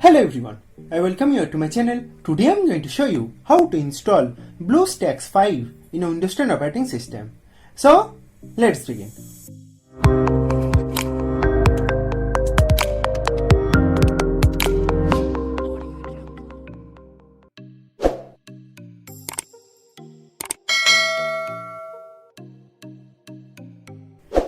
Hello everyone, I welcome you to my channel. Today I am going to show you how to install BlueStacks 5 in a Windows 10 operating system. So let's begin.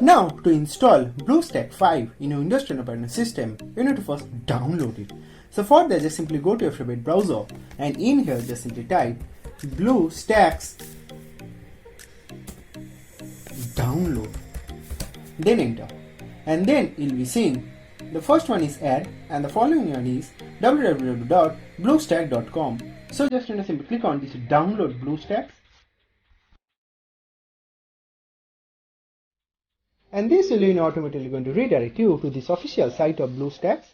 Now to install BlueStacks 5 in a Windows 10 operating system, you need to first download it. So for that, just simply go to your favorite browser and in here just simply type BlueStacks download, then enter, and then you'll be seeing the first one is add and the following one is www.bluestack.com. So just simply click on this download BlueStacks, and this will automatically going to redirect you to this official site of BlueStacks.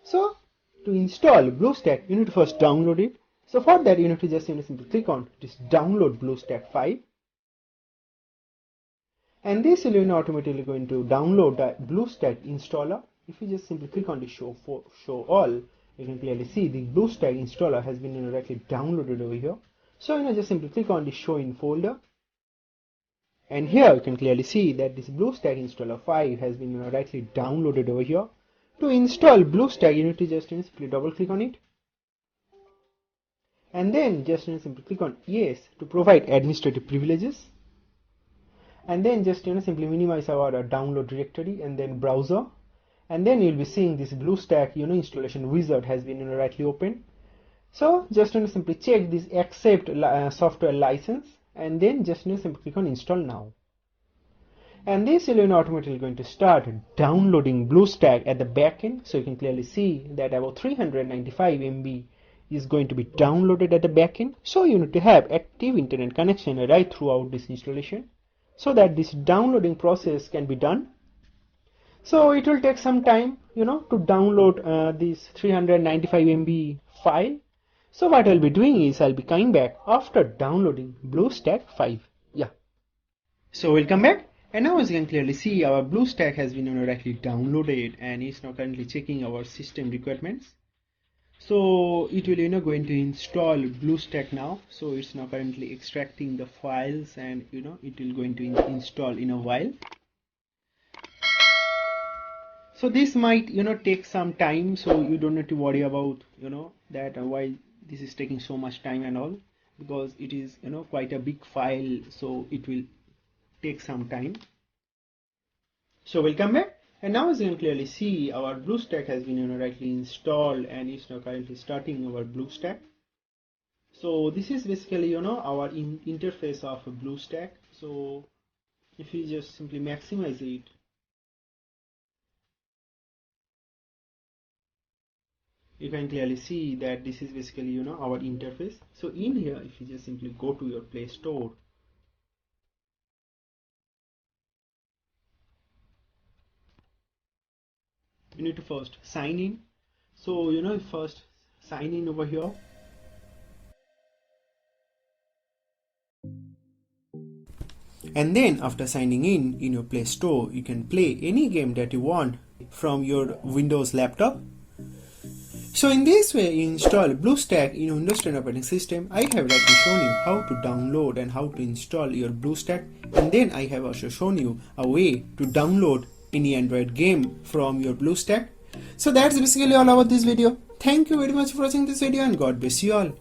So to install BlueStacks, you need to first download it. So for that, you need to just simply click on this download BlueStacks 5, and this will automatically going to download the BlueStacks installer. If you just simply click on the show all, you can clearly see the BlueStacks installer has been directly downloaded over here. So just simply click on the show in folder. And here you can clearly see that this BlueStacks installer 5 has been rightly downloaded over here. To install BlueStacks, you need to just simply double click on it. And then just simply click on yes to provide administrative privileges. And then just simply minimize our download directory and then browser. And then you'll be seeing this BlueStacks installation wizard has been rightly open. So just simply check this accept software license. And then just simply click on install now, and this will automatically going to start downloading BlueStacks at the back end. So you can clearly see that about 395 MB is going to be downloaded at the back end. So you need to have active internet connection right throughout this installation so that this downloading process can be done. So it will take some time to download this 395 MB file. So what I'll be doing is I'll be coming back after downloading BlueStacks 5. Yeah. So we'll come back, and now as you can clearly see, our BlueStacks has been directly downloaded and is now currently checking our system requirements. So it will going to install BlueStacks now. So it's now currently extracting the files, and it will going to install in a while. So this might take some time, so you don't need to worry about that why this is taking so much time and all, because it is quite a big file, so it will take some time. So we'll come back, and now as you can clearly see, our BlueStacks has been rightly installed and it's now currently starting our BlueStacks. So this is basically our interface of BlueStacks. So if you just simply maximize it, you can clearly see that this is basically our interface. So in here, if you just simply go to your Play Store, you need to first sign in. So first sign in over here, and then after signing in your Play Store, you can play any game that you want from your Windows laptop. So in this way, you install BlueStacks in Windows 10 operating system. I have already shown you how to download and how to install your BlueStacks, and then I have also shown you a way to download any Android game from your BlueStacks. So that's basically all about this video. Thank you very much for watching this video, and God bless you all.